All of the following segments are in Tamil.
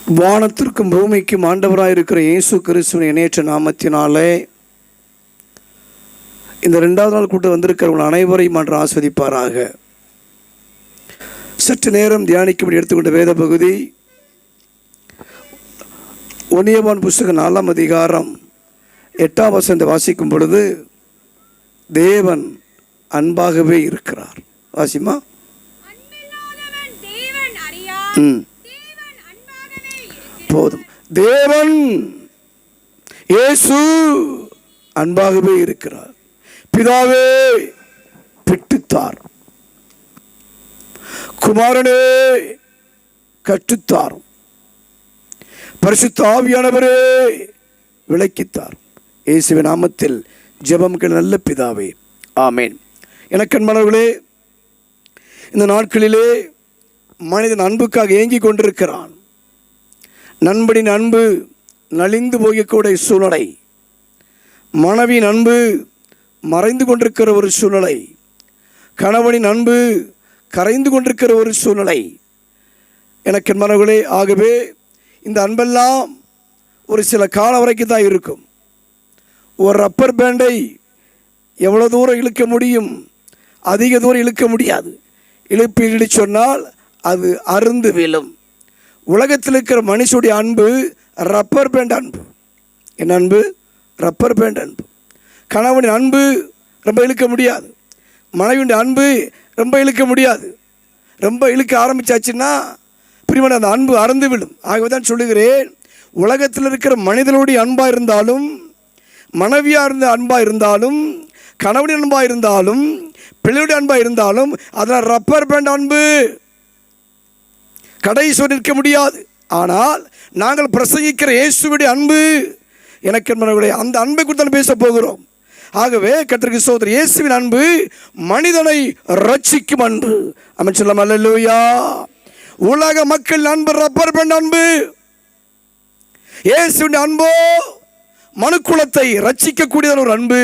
வானத்திற்கும் பூமிக்கும் ஆண்டவராயிருக்கிற இயேசு கிறிஸ்துவின் இணையற்ற நாமத்தினாலே இந்த 2வது நாள் கூட்டம் வந்திருக்கிறவங்க அனைவரையும் அன்று ஆஸ்வதிப்பாராக. சற்று நேரம் தியானிக்கும்படி எடுத்துக்கொண்ட வேத பகுதி ஒன்னியவான் புஸ்தகம் 4ஆம் அதிகாரம் 8ஆம் வசனத்தை வாசிக்கும் பொழுது, தேவன் அன்பாகவே இருக்கிறார். வாசிமா. போதும். தேவன் இயேசு அன்பாகவே இருக்கிறார். பிதாவே பிட்டுத்தார், குமாரனே கற்றுத்தார், பரிசுத்த ஆவியானவரே விளக்கித்தார். இயேசுவின் நாமத்தில் ஜெபம் கேள் நல்ல பிதாவே, ஆமேன். எனக்கன்பானவர்களே, இந்த நாட்களிலே மனிதன் அன்புக்காக ஏங்கிக் கொண்டிருக்கிறான். நண்பனின் அன்பு நலிந்து போகக்கூடிய சூழ்நிலை, மனைவியின் அன்பு மறைந்து கொண்டிருக்கிற ஒரு சூழ்நிலை, கணவனின் அன்பு கரைந்து கொண்டிருக்கிற ஒரு சூழ்நிலை. எனக்கு மனங்களே, ஆகவே இந்த அன்பெல்லாம் ஒரு சில காலம் வரைக்கும் தான் இருக்கும். ஒரு ரப்பர் பேண்டை எவ்வளோ தூரம் இழுக்க முடியும், அதிக தூரம் இழுக்க முடியாது. இழுப்பி சொன்னால் அது அருந்து விழும். உலகத்தில் இருக்கிற மனுஷனுடைய அன்பு ரப்பர் பேண்ட் அன்பு. என்ன அன்பு? ரப்பர் பேண்ட் அன்பு. கணவனின் அன்பு ரொம்ப இழுக்க முடியாது, மனைவியுடைய அன்பு ரொம்ப இழுக்க முடியாது. ரொம்ப இழுக்க ஆரம்பித்தாச்சுன்னா பிரியமான அந்த அன்பு அறந்து விடும். ஆகவே தான் சொல்லுகிறேன், உலகத்தில் இருக்கிற மனிதனுடைய அன்பாக இருந்தாலும், மனைவியாக இருந்த அன்பாக இருந்தாலும், கணவனின் அன்பாக இருந்தாலும், பிள்ளையுடைய அன்பாக இருந்தாலும், அதனால் ரப்பர் பேண்ட் அன்பு கடைசி நிற்க முடியாது. ஆனால் நாங்கள் பிரசங்கிக்கிற இயேசுவுடைய அன்பு, எனக்கு என்பவர்களே, அந்த அன்பை குறித்து பேச போகிறோம். ஆகவே கர்த்தருக்கு ஸ்தோத்திரம். இயேசுவின் அன்பு மனிதனை ரட்சிக்கும் அன்பு. ஆமென் சொல்லலாம். அல்லேலூயா. உலக மக்கள் அன்பு ரப்பர் பேண்ட் அன்பு. இயேசுவின் அன்போ மனுக்குலத்தை ரட்சிக்கக்கூடியதான ஒரு அன்பு.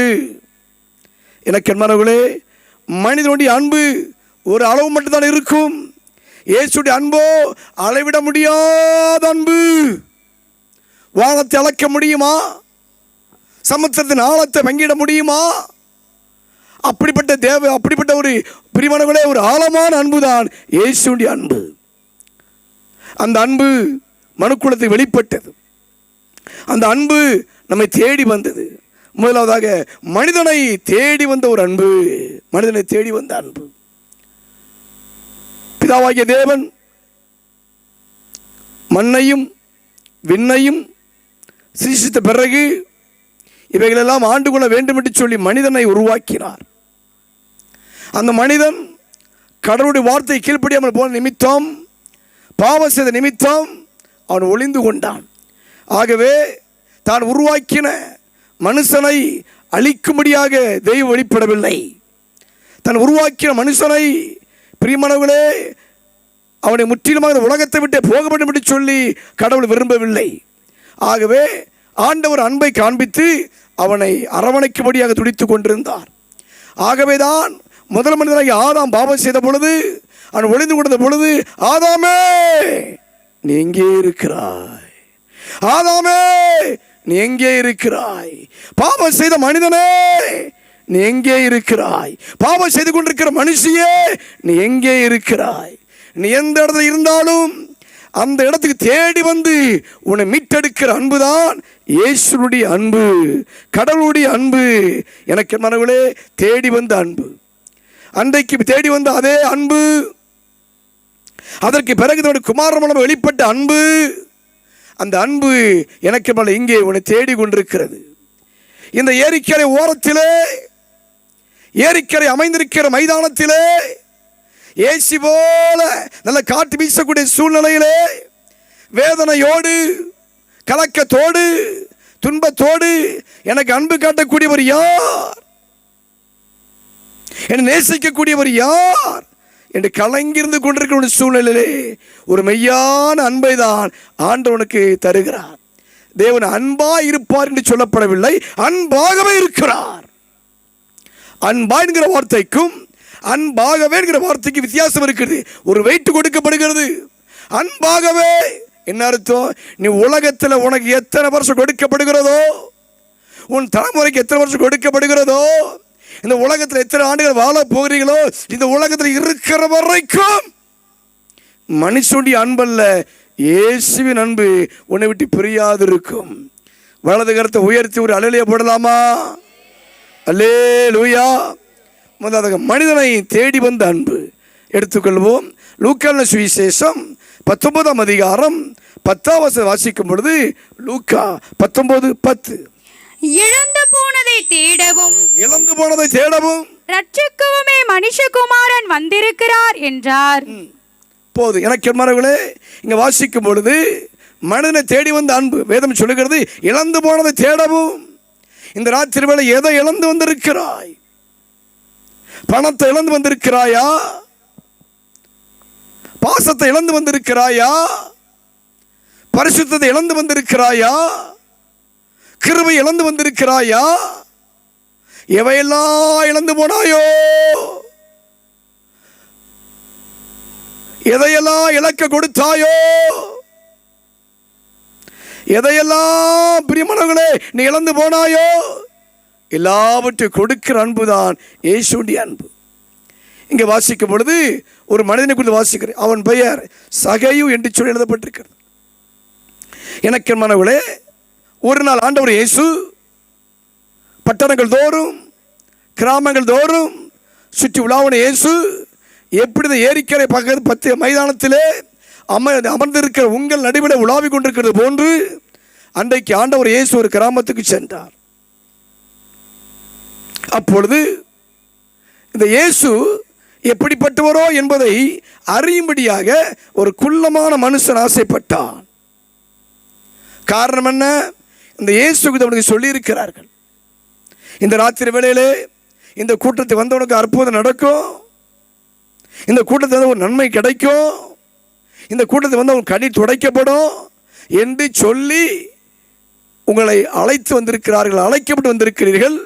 எனக்கு என்பவர்களே, மனிதனுடைய அன்பு ஒரு அளவு மட்டும்தான் இருக்கும். இயேசுடைய அன்போ அளவிட முடியாத அன்பு. வானத்தை அளக்க முடியுமா? சமுத்திரத்தின் ஆழத்தை பங்கிட முடியுமா? அப்படிப்பட்ட ஒரு பிரியமானவர்களே, ஒரு ஆழமான அன்பு தான் இயேசுடைய அன்பு. அந்த அன்பு மனுக்குலத்தை வெளிப்பட்டது. அந்த அன்பு நம்மை தேடி வந்தது. முதலாவதாக மனிதனை தேடி வந்த ஒரு அன்பு, மனிதனை தேடி வந்த அன்பு. பிதாவாகிய தேவன் மண்ணையும் விண்ணையும் சிருஷ்டித்த பிறகு இவைகளெல்லாம் ஆண்டு கொள்ள வேண்டும் என்று சொல்லி மனிதனை உருவாக்கினார். அந்த மனிதன் கடவுளுடைய வார்த்தை கீழ்ப்படியாமல் போன நிமித்தம், பாவம் செய்த நிமித்தம் அவன் ஒளிந்து கொண்டான். ஆகவே தான் உருவாக்கின மனுஷனை அழிக்கும்படியாக தெய்வம் வெளிப்படவில்லை. தான் உருவாக்கின மனுஷனை, பிரியமானவர்களே, அவனை முற்றிலுமாக உலகத்தை விட்டு போக வேண்டும் என்று சொல்லி கடவுள் விரும்பவில்லை. ஆகவே ஆண்டவர் அன்பை காண்பித்து அவனை அரவணைக்கும்படியாக துடித்து கொண்டிருந்தார். ஆகவேதான் முதல் மனிதனாகி ஆதாம் பாவம் செய்த பொழுது, அவன் ஒளிந்து கொண்ட பொழுது, ஆதாமே நீ எங்கே இருக்கிறாய்? ஆதாமே நீ எங்கே இருக்கிறாய்? பாவம் செய்த மனிதனே நீ எங்கே இருக்கிறாய்? பாவம் செய்து கொண்டிருக்கிற மனுஷியே நீ எங்கே இருக்கிறாய்? நீ எந்த இடத்துல இருந்தாலும் அந்த இடத்துக்கு தேடி வந்து உன்னை மீட்டெடுக்கிற அன்புதான் இயேசுடைய அன்பு, கடவுளுடைய அன்பு. எனக்கு மனங்களே, தேடி வந்த அன்பு, அன்றைக்கு தேடி வந்த அதே அன்பு, அதற்கு பிறகு தன்னுடைய குமாரன் மூலம் வெளிப்பட்ட அன்பு, அந்த அன்பு எனக்கு மேல இங்கே உன்னை தேடி கொண்டிருக்கிறது. இந்த ஏரிக்கரை ஓரத்திலே, ஏரிக்கரை அமைந்திருக்கிற மைதானத்திலே, ஏசி போல நல்ல காற்று வீசக்கூடிய சூழ்நிலையிலே, வேதனையோடு, கலக்கத்தோடு, துன்பத்தோடு எனக்கு அன்பு காட்டக்கூடியவர் யார்? என்னை நேசிக்கக்கூடியவர் யார் என்று கலங்கிருந்து கொண்டிருக்கிற ஒரு சூழ்நிலையிலே ஒரு மெய்யான அன்பை தான் ஆண்டவனுக்கு தருகிறார். தேவன் அன்பா இருப்பார் என்று சொல்லப்படவில்லை, அன்பாகவே இருக்கிறார். அன்பா என்கிற வார்த்தைக்கும் அன்பாகவே என்கிற வார்த்தைக்கு வித்தியாசம் இருக்கிறது. ஒரு வெயிட் கொடுக்கப்படுகிறது. அன்பாகவே என்ன அர்த்தம்? நீ உலகத்தில் உனக்கு எத்தனை வருஷம் கொடுக்கப்படுகிறதோ, உன் தலைமுறைக்கு எத்தனை வருஷம் கொடுக்கப்படுகிறதோ, இந்த உலகத்தில் எத்தனை ஆண்டுகள் வாழ போகிறீங்களோ, இந்த உலகத்தில் இருக்கிற வரைக்கும் மனுஷனுடைய அன்பல்ல, இயேசுவின் அன்பு உன்னை விட்டு பிரியாது இருக்கும். வலது கரத்தை உயர்த்தி ஒரு அல்லேலூயா போடலாமா? அல்லேலூயா. முதலாவது மனிதனை தேடி வந்த அன்பு எடுத்துக்கொள்வோம். லூக்கா சுவிசேஷம் 19ஆம் அதிகாரம் 10ஆம் வசனம் வாசிக்கும் பொழுது, லூக்கா 19:10, இழந்து போனதை தேடவும் ரட்சிக்கவுமே மனுஷகுமாரன் வந்திருக்கிறார் என்றார். போது எனக்கு மரங்களே, இங்க வாசிக்கும் பொழுது மனிதனை தேடி வந்த அன்பு வேதம் சொல்லுகிறது, இழந்து போனதை தேடவும். இந்த ராத்திரி வேளை எதை இழந்து வந்திருக்கிறாய்? பணத்தை இழந்து வந்திருக்கிறாயா? பாசத்தை இழந்து வந்திருக்கிறாயா? பரிசுத்தத்தை இழந்து வந்திருக்கிறாயா? கிருபை இழந்து வந்திருக்கிறாயா? எவையெல்லாம் இழந்து போனாயோ? எதையெல்லாம் இழக்க கொடுத்தாயோ? எதையெல்லாம் பிரியமானவர்களே நீ இழந்து போனாயோ? எல்லாவற்றையும் கொடுக்கிற அன்புதான் இயேசுவின் அன்பு. இங்கே வாசிக்கும் பொழுது ஒரு மனிதனை குறித்து வாசிக்கிறேன். அவன் பெயர் சகையு என்று சொல்லி எழுதப்பட்டிருக்கிறது. எனக்கு மாணவர்களே, ஒரு நாள் ஆண்டவர் இயேசு பட்டணங்கள் தோறும் கிராமங்கள் தோறும் சுற்றி உலாவன இயேசு எப்படி இந்த ஏரிக்கரை பக்கத்து 10 மைதானத்திலே அமர்ந்திருக்கிற உங்கள் நடுவில் உலாவிக் கொண்டிருக்கிறது போன்று அன்றைக்கு ஆண்டவர் இயேசு ஒரு கிராமத்துக்கு சென்றார். அப்பொழுது இந்த இயேசு எப்படிப்பட்டவரோ என்பதை அறியும்படியாக ஒரு குள்ளமான மனுஷன் ஆசைப்பட்டான். காரணம் என்ன? இந்த இயேசுக்கு அவனுக்கு சொல்லியிருக்கிறார்கள், இந்த ராத்திரி வேளையிலே இந்த கூட்டத்தை வந்தவனுக்கு அற்புதம் நடக்கும், இந்த கூட்டத்தில் வந்து ஒரு நன்மை கிடைக்கும், இந்த கூட்டத்தில் வந்து உங்கள் கண்ணீர் துடைக்கப்படும் என்று சொல்லி உங்களை அழைத்து வந்திருக்கிறார்கள். அழைக்கப்பட்டு வந்திருக்கிறீர்கள்,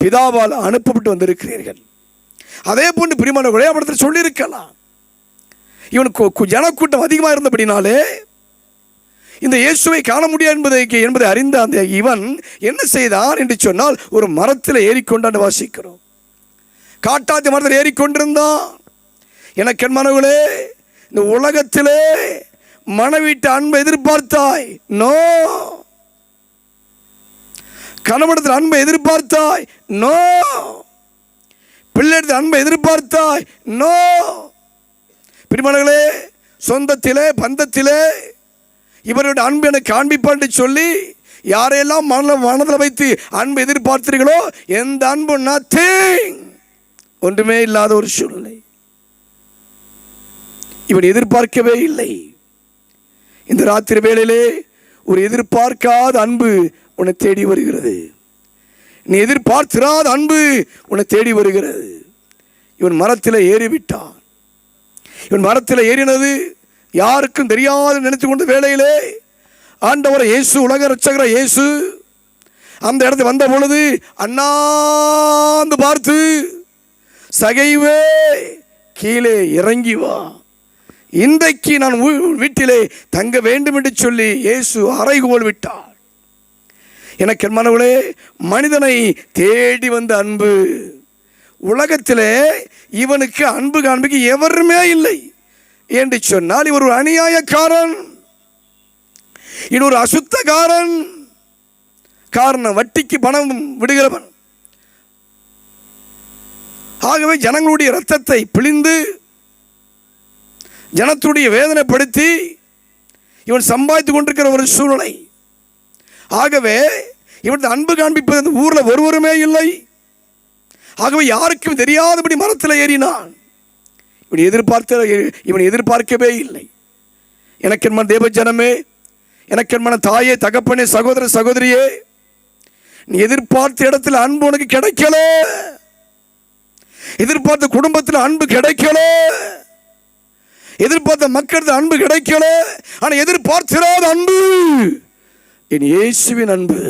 பிதாவால் அனுப்பப்பட்டு வந்திருக்கிறீர்கள். அதே போன்று பிரியமானவர்களே, அவனிடத்தில் சொல்லியிருக்கலாம். இவனுக்கு ஜனக்கூட்டம் அதிகமாக இருந்தபடினாலே இந்த இயேசுவை காண முடியாது என்பதை அறிந்த அந்த இவன் என்ன செய்தான் என்று சொன்னால், ஒரு மரத்தில் ஏறிக்கொண்டான்னு வாசிக்கிறோம். காட்டாத்தி மரத்தில் ஏறிக்கொண்டிருந்தான். எனக்கு மனவுகளே, இந்த உலகத்திலே மனைவிட்டு அன்பை எதிர்பார்த்தாய்? நோ. கணவனிடத்தில் அன்பை எதிர்பார்த்தாய்? நோ. பிள்ளையிடத்தில் அன்பை எதிர்பார்த்தாய்? நோ. பிரியமானவர்களே, சொந்தத்திலே பந்தத்திலே இவருடைய அன்பு எனக்கு காண்பிப்பான்னு சொல்லி யாரையெல்லாம் மனதில் வைத்து அன்பு எதிர்பார்த்தீர்களோ, எந்த அன்பு நத்திங், ஒன்றுமே இல்லாத ஒரு சூழ்நிலை. இவன் எதிர்பார்க்கவே இல்லை. இந்த ராத்திரி வேளையிலே ஒரு எதிர்பார்க்காத அன்பு உன்னை தேடி வருகிறது. நீ எதிர்பார்த்திராத அன்பு உன்னை தேடி வருகிறது. இவன் மரத்தில் ஏறிவிட்டான். இவன் மரத்தில் ஏறினது யாருக்கும் தெரியாது நினைத்து கொண்ட வேளையிலே ஆண்டவர் இயேசு, உலக இரட்சகர இயேசு அந்த இடத்துல வந்த பொழுது அண்ணாந்து பார்த்து, சகைவே கீழே இறங்கி வா, இன்றைக்கு நான் வீட்டிலே தங்க வேண்டும் என்று சொல்லி இயேசு அறைகோல் விட்டார். எனக்கு மனவளே, மனிதனை தேடி வந்த அன்பு. உலகத்திலே இவனுக்கு அன்பு காண்பிக்க எவருமே இல்லை என்று சொன்னால், இவர் ஒரு அநியாயக்காரன், இன்னொரு அசுத்தக்காரன். காரணம், வட்டிக்கு பணம் விடுகிறவன். ஆகவே ஜனங்களுடைய இரத்தத்தை பிழிந்து ஜனத்துடைய வேதனைப்படுத்தி இவன் சம்பாதித்து கொண்டிருக்கிற ஒரு சூழ்நிலை. ஆகவே இவன் அன்பு காண்பிப்பது அந்த ஊரில் ஒருவருமே இல்லை. ஆகவே யாருக்கும் தெரியாதபடி மரத்தில் ஏறினான். இவன் எதிர்பார்க்கவே இல்லை. எனக்கென்மான தேவ ஜனமே, எனக்கென்மான தாயே, தகப்பனே, சகோதர சகோதரியே, நீ எதிர்பார்த்த இடத்துல அன்பு உனக்கு கிடைக்கல. எதிர்பார்த்த குடும்பத்தில் அன்பு கிடைக்கல. எதிர்பார்த்த மக்களுக்கு அன்பு கிடைக்கல. ஆனால் எதிர்பார்த்திராத அன்பு என் இயேசுவின் அன்பு.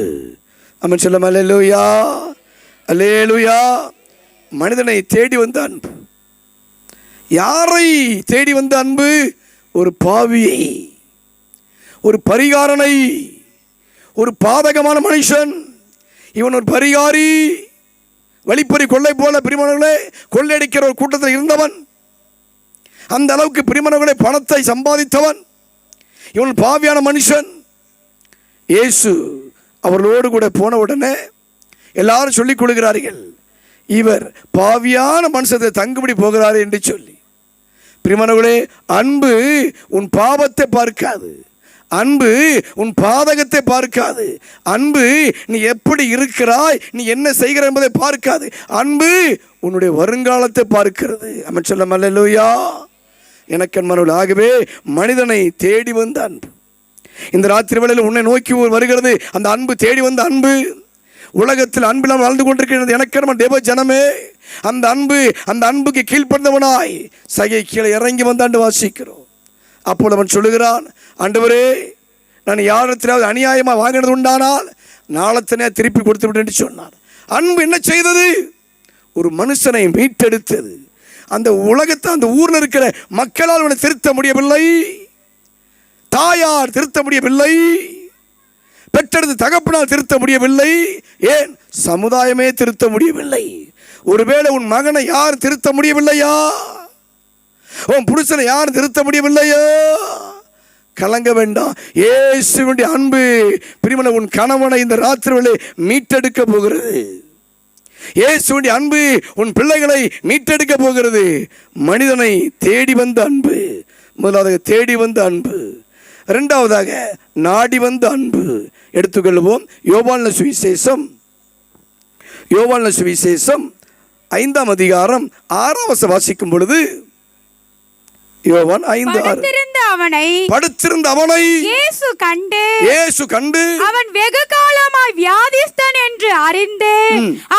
ஆமென் சொல்லுமா? அல்லேலூயா, அல்லேலூயா. மனிதனை தேடி வந்த அன்பு. யாரை தேடி வந்த அன்பு? ஒரு பாவியை. ஒரு பரிகாரனை, ஒரு பாதகமான மனுஷன், இவன் ஒரு பரிகாரி, வழிப்பறி கொள்ளை போல பிரிமணர்களே கொள்ளையடிக்கிற ஒரு கூட்டத்தில் இருந்தவன். அந்த அளவுக்கு பிரிமணர்களே பணத்தை சம்பாதித்தவன். இவன் பாவியான மனுஷன். இயேசு அவர்களோடு கூட போன உடனே எல்லாரும் சொல்லிக் கொள்கிறார்கள், இவர் பாவியான மனுஷத்தை தங்குபடி போகிறார் என்று சொல்லி. பிரிமணர்களே, அன்பு உன் பாவத்தை பார்க்காது, அன்பு உன் பாதகத்தை பார்க்காது, அன்பு நீ எப்படி இருக்கிறாய், நீ என்ன செய்கிற என்பதை பார்க்காது. அன்பு உன்னுடைய வருங்காலத்தை பார்க்கிறது. அவன் சொல்ல அல்லேலூயா. எனக்கன்மானவர்களே, ஆகவே மனிதனை தேடி வந்த அன்பு இந்த ராத்திரி வேளையில் உன்னை நோக்கி வருகிறது. அந்த அன்பு தேடி வந்த அன்பு உலகத்தில் அன்பில் வாழ்ந்து கொண்டிருக்கிறது. எனக்கன்மான தேவ ஜனமே, அந்த அன்புக்கு கீழ்ப்படிந்தவனாய் சகை கீழே இறங்கி வந்தாண்டு வாசிக்கிறோம். அப்போது அவன் சொல்லுகிறான், ஆண்டவரே, நான் யாரிடத்திலாவது அநியாயமாக வாங்கினது உண்டானால் நாளத்தனே திருப்பி கொடுத்து விட்டு என்று சொன்னான். அன்பு என்ன செய்தது? ஒரு மனுஷனை மீட்டெடுத்தது. அந்த உலகத்தை, அந்த ஊரில் இருக்கிற மக்களால் அவனை திருத்த முடியவில்லை, தாயார் திருத்த முடியவில்லை, பெற்றெடுத்து தகப்பனால் திருத்த முடியவில்லை, ஏன் சமுதாயமே திருத்த முடியவில்லை. ஒருவேளை உன் மகனை யார் திருத்த முடியவில்லையா? உன் புருஷனை யார் திருத்த முடியவில்லையோ? கலங்க வேண்டாம். இயேசுவினுடைய அன்பு பிரியமான உன் கணவனை இந்த ராத்திரியிலே மீட்டெடுக்க போகிறது. இயேசுவினுடைய அன்பு உன் பிள்ளைகளை மீட்டெடுக்க போகிறது. மனிதனை தேடி வந்த அன்பு, முதலாவதாக தேடி வந்த அன்பு, இரண்டாவதாக நாடி வந்த அன்பு. எடுத்துக்கொள்வோம். யோவான் சுவிசேஷம் 5ஆம் அதிகாரம் 6ஆம் வசனம் வாசிக்கும் பொழுது, யோவான் 5:6, படுத்திருந்த அவனை இயேசு கண்டு அவன் வெகு காலமாய் வியாதிஸ்தன் என்று அறிந்து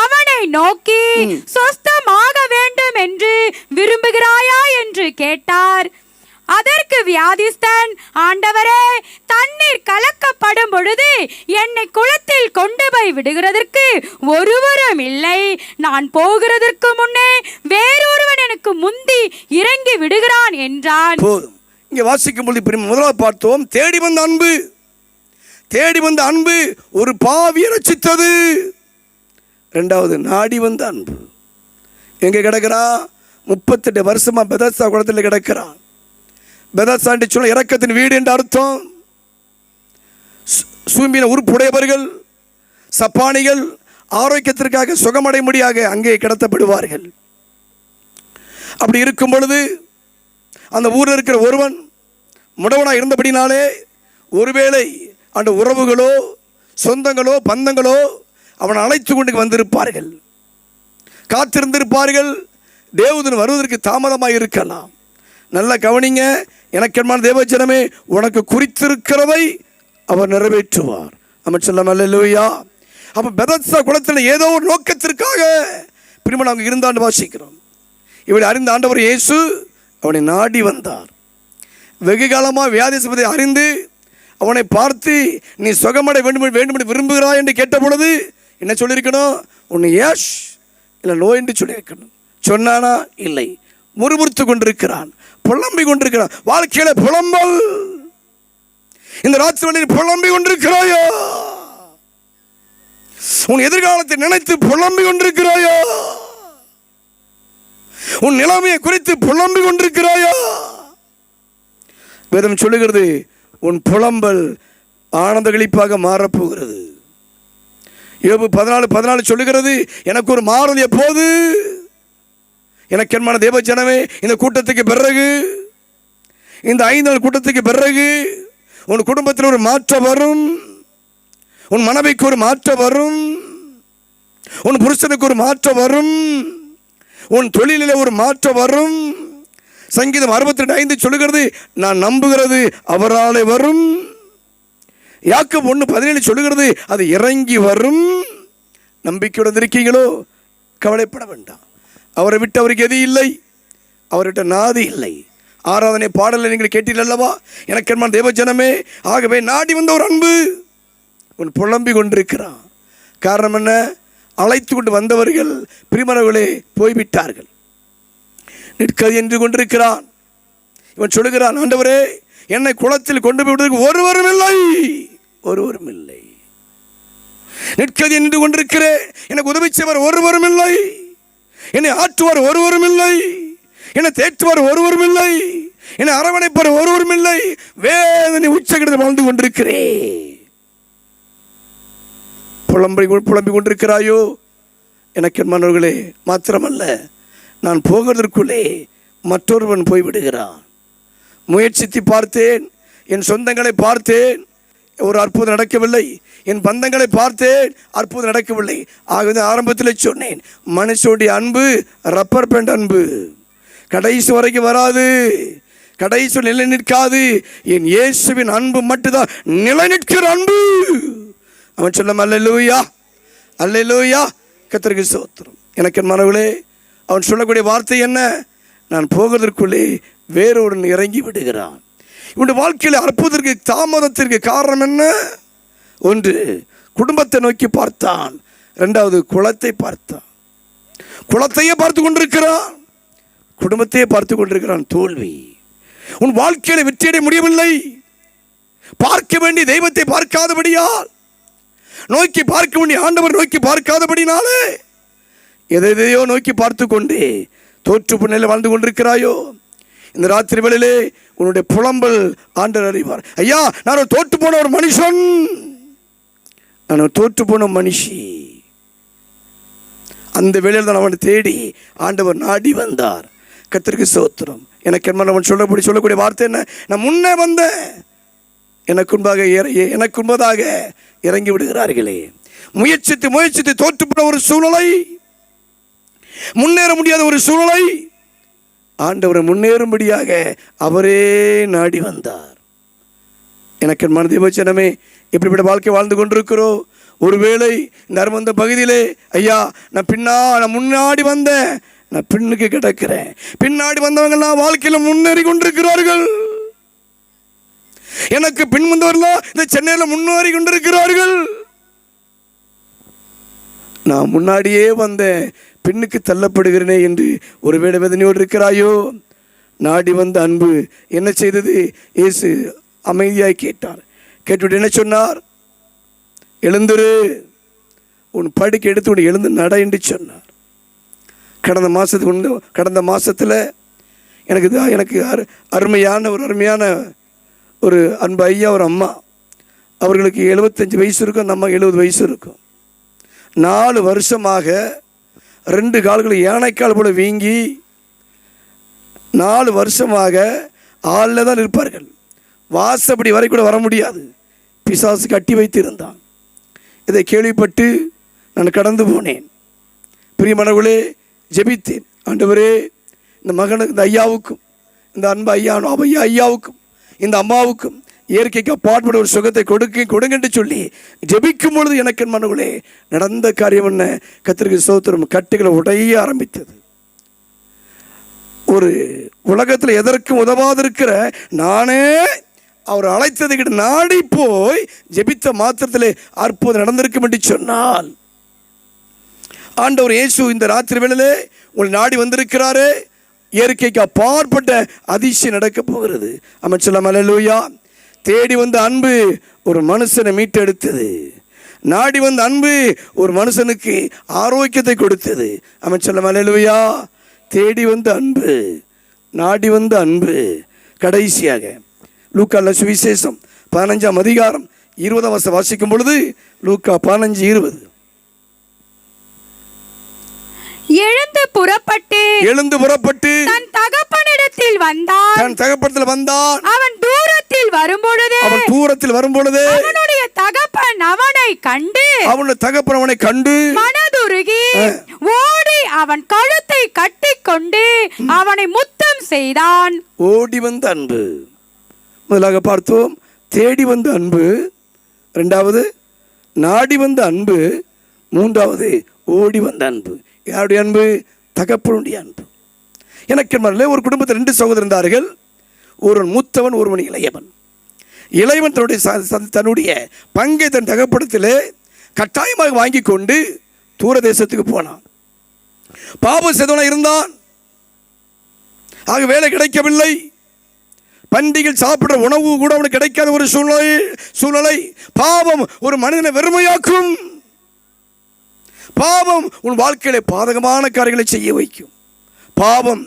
அவனை நோக்கி சொஸ்தமாக வேண்டும் என்று விரும்புகிறாயா என்று கேட்டார். அதற்கு வியாதிஸ்தன், ஆண்டவரே, தண்ணீர் கலக்கப்படும் பொழுது என்னை குளத்தில் கொண்டு போய் விடுகிறதற்கு ஒருவரும் இல்லை. நான் போகிறதற்கு முன்னே வேறொருவன் எனக்கு முந்தி இறங்கி விடுகிறான் என்றான். போதும். இங்கே வாசிக்கும் பொழுது முதலாவது பார்த்தோம், தேடி வந்த அன்பு. தேடி வந்த அன்பு ஒரு பாவியை ரட்சித்தது. இரண்டாவது நாடி வந்த அன்பு. எங்கே கிடக்கிறான்? 38 வருஷமா பெதஸ்தா குளத்தில் கிடக்கிறான். பெதஸ்தா என்று சொல்ல இரக்கத்தின் வீடு என்று அர்த்தம். சூம்பின உறுப்புடையவர்கள், சப்பானிகள் ஆரோக்கியத்திற்காக சுகமடைமுடியாக அங்கே கிடத்தப்படுவார்கள். அப்படி இருக்கும் பொழுது அந்த ஊரில் இருக்கிற ஒருவன் முடவனாக இருந்தபடினாலே ஒருவேளை அந்த உறவுகளோ சொந்தங்களோ பந்தங்களோ அவனை அழைத்து கொண்டு வந்திருப்பார்கள், காத்திருந்திருப்பார்கள். தேவதூதன் வருவதற்கு தாமதமாக இருக்கலாம். நல்ல கவனிங்க, எனக்கென்மான தேவஜனமே, உனக்கு குறித்திருக்கிறதை அவர் நிறைவேற்றுவார். அவன் சொல்ல அல்லேலூயா. அப்போ பெதஸ்தா குளத்தில் ஏதோ ஒரு நோக்கத்திற்காக பிரிமன் அவங்க இருந்தாண்டு வாசிக்கிறோம். இவளை அறிந்த ஆண்டவர் இயேசு அவனை நாடி வந்தார். வெகு காலமாக வியாதிசபதை அறிந்து அவனை பார்த்து, நீ சுகமடை வேண்டும் விரும்புகிறாய் என்று கேட்ட பொழுது என்ன சொல்லியிருக்கணும்? உன்னை ஏஷ் இல்லை நோய் என்று சொல்லியிருக்கணும். சொன்னானா? இல்லை. முறுமுறுத்து கொண்டிருக்கிறான், புலம்பி கொண்டிருக்கிறான். வாழ்க்கையில புலம்பல். இந்த ராத்திரி புலம்பி கொண்டிருக்கிறாயோ? உன் எதிர்காலத்தை நினைத்து புலம்பி கொண்டிருக்கிறாயோ? உன் நிலைமையை குறித்து புலம்பி கொண்டிருக்கிறாயோ? வேதம் சொல்லுகிறது, உன் புலம்பல் ஆனந்த களிப்பாக மாறப்போகிறது. யோபு 14:14 சொல்லுகிறது, எனக்கு ஒரு மாறுதல் எப்போது? எனக்கு என்மான தேவ ஜனமே, இந்த கூட்டத்துக்கு பிறகு, இந்த 5 நாள் கூட்டத்துக்கு பிறகு உன் குடும்பத்தில் ஒரு மாற்றம் வரும். உன் மனைவிக்கு ஒரு மாற்றம் வரும். உன் புருஷனுக்கு ஒரு மாற்றம் வரும். உன் தொழிலில் ஒரு மாற்றம் வரும். சங்கீதம் 62:5 சொல்லுகிறது, நான் நம்புகிறது அவராலே வரும். யாக்கோபு 1:17 சொல்லுகிறது, அது இறங்கி வரும். நம்பிக்கையுடன் இருக்கீங்களோ? கவலைப்பட வேண்டாம். அவரை விட்டு அவருக்கு எது இல்லை, அவர்கிட்ட நாதி இல்லை. ஆராதனை பாடலை நீங்கள் கேட்டீர்கள் அல்லவா? எனக்கு என்மான தேவ ஜனமே, ஆகவே நாடி வந்த ஒரு அன்பு உன் புலம்பி கொண்டிருக்கிறான். காரணம் என்ன? அழைத்து கொண்டு வந்தவர்கள் பிரிமணர்களே போய்விட்டார்கள். நிற்கது என்று கொண்டிருக்கிறான். இவன் சொல்லுகிறான், ஆண்டவரே, என்னை குளத்தில் கொண்டு போய் விடுவதற்கு ஒருவரும் இல்லை, ஒருவரும் இல்லை. நிற்கதி நின்று கொண்டிருக்கிறேன், எனக்கு உதவி செய்வர் ஒருவரும் இல்லை, என்னை ஆற்றுவார் ஒருவரும் இல்லை, என்னை தேற்றுவார் ஒருவரும் இல்லை, என்னை அரவணைப்பார் ஒருவரும் இல்லை. வேதனை உச்சகட்டத்தில் வாழ்ந்து கொண்டிருக்கிறேன். புலம்பிக் கொண்டிருக்கிறாயோ? எனக்கு மன்னர்களே, மாத்திரமல்ல, நான் போகிறதற்குள்ளே மற்றொருவன் போய்விடுகிறான். முயற்சித்து பார்த்தேன், என் சொந்தங்களை பார்த்தேன், ஒரு அற்புதம் நடக்கவில்லை. என் பந்தங்களை பார்த்தேன், அற்புதம் நடக்கவில்லை. ஆகவே ஆரம்பத்தில் சொன்னேன், மனுஷனுடைய அன்பு ரப்பர் பேண்ட் அன்பு, கடைசி வரைக்கும் வராது, கடைசி நிலை நிற்காது. என் இயேசுவின் அன்பு மட்டும்தான் நிலை நிற்கிற அன்பு. அவன் சொல்ல அல்லேலூயா, அல்லேலூயா, கர்த்தருக்கு ஸ்தோத்திரம். எனக்கு என் மனங்களே, அவன் சொல்லக்கூடிய வார்த்தை என்ன? நான் போகிறதற்குள்ளே வேறொருவன் இறங்கி விடுகிறான். இவனுடைய வாழ்க்கையில் அற்புதத்திற்கு தாமதத்திற்கு காரணம் என்ன? ஒன்று, குடும்பத்தை நோக்கி பார்த்தான். இரண்டாவது, குளத்தை பார்த்தான். குளத்தையே பார்த்து கொண்டிருக்கிறான், குடும்பத்தையே பார்த்து கொண்டிருக்கிறான். தோல்வி. உன் வாழ்க்கையில வெற்றியடைய முடியவில்லை. பார்க்க வேண்டிய தெய்வத்தை பார்க்காதபடியால், நோக்கி பார்க்க வேண்டிய ஆண்டவர் நோக்கி பார்க்காதபடினாலே எதையோ நோக்கி பார்த்து கொண்டு தோற்று நிலையில் வாழ்ந்து கொண்டிருக்கிறாயோ? இந்த ராத்திரி வேளையிலே உன்னுடைய புலம்பல் ஆண்டவர் அறிவார். ஐயா, நான் ஒரு தோற்று போன ஒரு மனுஷன், நான் ஒரு தோற்று போன மனுஷி. அந்த வேளையில் தான் அவனை தேடி ஆண்டவர் நாடி வந்தார். கர்த்தருக்கு ஸ்தோத்திரம். எனக்கு அவன் சொல்லக்கூடிய வார்த்தை என்ன? நான் முன்னே வந்தேன், எனக்கு முன்பதாக இறங்கி விடுகிறார்களே. முயற்சித்து தோற்று போன ஒரு சூழ்நிலை, முன்னேற முடியாத ஒரு சூழ்நிலை, ஆண்டவரை முன்னேறும்படியாக அவரே நாடி வந்தார். எனக்கு மனதை வச்சனமே, எப்படிப்பட்ட வாழ்க்கை வாழ்ந்து கொண்டிருக்கிறோம்? ஒருவேளை இந்த அருமந்த பகுதியிலே, ஐயா நான் முன்னாடி வந்தேன், நான் பின்னுக்கு கிடக்கிறேன். பின்னாடி வந்தவங்கெல்லாம் வாழ்க்கையில் முன்னேறி கொண்டிருக்கிறார்கள். எனக்கு பின் வந்தவர்களாம் இந்த சென்னையில் முன்னேறி கொண்டிருக்கிறார்கள். நான் முன்னாடியே வந்தேன், பின்னுக்கு தள்ளப்படுகிறேனே என்று ஒருவேளை வேதனையோடு இருக்கிறாயோ? நாடி வந்த அன்பு என்ன செய்தது? இயேசு அமைதியாய் கேட்டார். கேட்டுவிட்டு என்ன சொன்னார்? எழுந்துரு, உன் படுக்கை எடுத்து உன் எழுந்து நட என்று சொன்னார். கடந்த மாதத்தில் எனக்கு அருமையான ஒரு அன்பு ஐயா, ஒரு அம்மா, அவர்களுக்கு 75 வயசு இருக்கும், அந்த அம்மா 70 வயசு இருக்கும். 4 வருஷமாக 2 கால்களை யானைக்கால் போல வீங்கி 4 வருஷமாக ஆளில் தான் இருப்பார்கள். வாசப்படி வரை கூட வர முடியாது, பிசாசு கட்டி வைத்திருந்தான். இதை கேள்விப்பட்டு நான் கடந்து போனேன். பிரியமானவர்களே, ஜெபித்தேன். ஆண்டவரே, இந்த மகனுக்கு, இந்த ஐயாவுக்கும், இந்த அன்பு ஐயாவுக்கும், இந்த அம்மாவுக்கும் இயற்கைக்கு அப்பாற்பட ஒரு சுகத்தை கொடுங்கன்னு சொல்லி ஜெபிக்கும் பொழுது எனக்கு மனங்களே நடந்த காரியம் என்ன? கர்த்தருக்கு ஸ்தோத்திரம். கட்டுகளை உடைய ஆரம்பித்தது. ஒரு உலகத்தில் எதற்கும் உதவாதிருக்கிற நானே அவர் அழைத்ததை கிட்ட நாடி போய் ஜெபித்த மாத்திரத்திலே அற்புதம் நடந்திருக்கும் என்று சொன்னால், ஆண்டவர் இயேசு இந்த ராத்திரி வேளையிலே உங்களை நாடி வந்திருக்கிறாரே. இயற்கைக்கு அப்பாற்பட்ட அதிசயம் நடக்க போகிறது. அமைச்சலாம் அல்லேலூயா. தேடி வந்த அன்பு ஒரு மனுஷனை மீட்டெடுத்தது. நாடி வந்த அன்பு ஒரு மனுஷனுக்கு ஆரோக்கியத்தை கொடுத்தது. அமைச்சலாம் அல்லேலூயா. தேடி வந்த அன்பு, நாடி வந்த அன்பு. கடைசியாக லூக்கா சுவிசேஷம் 15ஆம் அதிகாரம் 20ஆம் வசனம் வாசிக்கும் பொழுது, லூக்கா 15:20, எழுந்து புறப்பட்டு தன் தகப்பனிடத்தில் வந்தான். அவன் தூரத்தில் வரும்பொழுது அவனுடைய தகப்பன் அவனை கண்டு மனதுருகி ஓடி அவன் கழுத்தை கட்டிக்கொண்டு அவனை முத்தம் செய்தான். ஓடி வந்த அன்பு. முதலாக பார்த்தோம், தேடி வந்த அன்பு. இரண்டாவது, நாடி வந்த அன்பு. மூன்றாவது, ஓடி வந்த அன்பு. யாருடைய அன்பு? தகப்பனுடைய அன்பு. எனக்கு ஒரு குடும்பத்தில் 2 சகோதரர் இருந்தார்கள். ஒருவன் மூத்தவன், ஒருவன் இளையவன். இளையவன் தன்னுடைய பங்கை தன் தகப்படத்திலே கட்டாயமாக வாங்கி கொண்டு தூர தேசத்துக்கு போனான். பாப செய்தவனாக இருந்தான். ஆக வேலை கிடைக்கவில்லை. பண்டிகள் சாப்பிடுற உணவு கூட அவனுக்கு கிடைக்காத ஒரு சூழ்நிலை. பாவம் ஒரு மனிதனை வெறுமையாக்கும். பாவம் உன் வாழ்க்கையில பாதகமான காரியங்களை செய்ய வைக்கும். பாவம்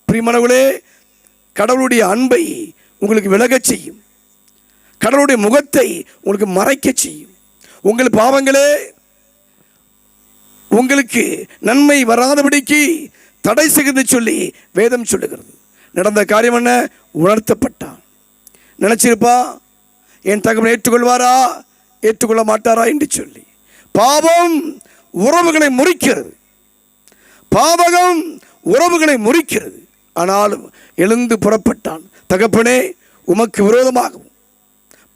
பிரியமானவர்களே கடவுளுடைய அன்பை உங்களுக்கு விலகச் செய்யும். கடவுளுடைய முகத்தை உங்களுக்கு மறைக்க செய்யும். உங்கள் பாவங்களே உங்களுக்கு நன்மை வராதபடிக்கு தடை செய்து சொல்லி வேதம் சொல்லுகிறது. நடந்த காரியம் என்ன? உணர்த்தப்பட்டான். நினைச்சிருப்பா என் தகவலை ஏற்றுக்கொள்வாரா ஏற்றுக்கொள்ள மாட்டாரா என்று சொல்லி. பாவம் உறவுகளை முறிக்கிறது. பாவகம் உறவுகளை முறிக்கிறது. ஆனாலும் எழுந்து புறப்பட்டான். தகப்பனே, உமக்கு விரோதமாகவும்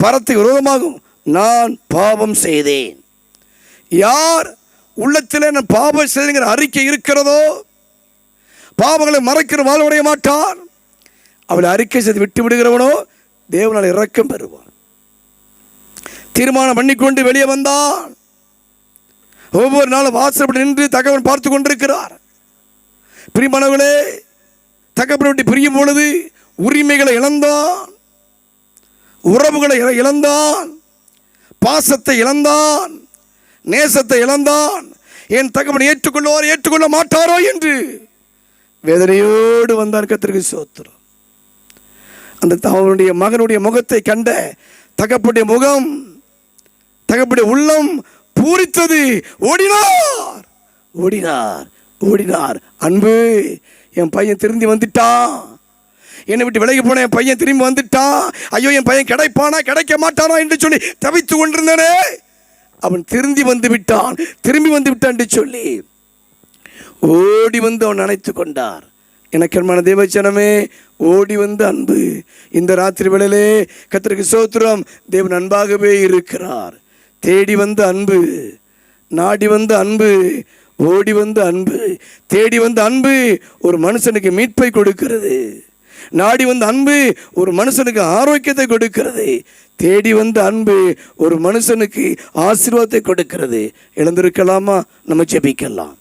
பரத்துக்கு விரோதமாகவும் நான் பாவம் செய்தேன். யார் உள்ளத்தில் நான் பாவம் செய்துங்கிற அறிக்கை இருக்கிறதோ, பாவங்களை மறைக்கிற வாழ்வடைய மாட்டான். அவளை அறிக்கை செய்து விட்டு விடுகிறவனோ தேவனால் இரக்கம் பெறுவான். தீர்மானம் பண்ணிக்கொண்டு வெளியே வந்தான். ஒவ்வொரு நாளும் வாசப்படி நின்று தகவல் பார்த்து கொண்டிருக்கிறார். பிரியமானவர்களே, தகப்பனை விட்டு பிரியும் பொழுது உரிமைகளை இழந்தான், உறவுகளை இழந்தான், பாசத்தை இழந்தான், நேசத்தை இழந்தான். என் தகப்பனை ஏற்றுக்கொள்வார் ஏற்றுக்கொள்ள மாட்டாரோ என்று வேதனையோடு வந்தான். கர்த்தருக்கு ஸ்தோத்திரம். அந்த அவனுடைய மகனுடைய முகத்தை கண்ட தகப்பனுடைய முகம், தகப்பனுடைய உள்ளம் பூரித்தது. ஓடினார் ஓடினார் ஓடினார். அன்பு, என் பையன் திரும்பி வந்துட்டான். என்னை விட்டு விலகி போன என் பையன் திரும்பி வந்துட்டான். ஐயோ, என் பையன் கிடைப்பானா கிடைக்க மாட்டானா என்று சொல்லி தவித்து கொண்டிருந்தானே, அவன் திரும்பி வந்து விட்டான் என்று சொல்லி ஓடி வந்து அவன் நினைத்து கொண்டார். எனக்கு அன்பான தேவச்சனமே, ஓடி வந்து அன்பு. இந்த ராத்திரி வேளையிலே கர்த்தருக்கு ஸ்தோத்திரம். தேவன் அன்பாகவே இருக்கிறார். தேடி வந்த அன்பு, நாடி வந்த அன்பு, ஓடி வந்த அன்பு, தேடி வந்த அன்பு ஒரு மனுஷனுக்கு மீட்பை கொடுக்கிறது. நாடி வந்த அன்பு ஒரு மனுஷனுக்கு ஆரோக்கியத்தை கொடுக்கிறது. தேடி வந்த அன்பு ஒரு மனுஷனுக்கு ஆசீர்வாதத்தை கொடுக்கிறது. எழுந்திருக்கலாமா? நம்ம ஜெபிக்கலாம்.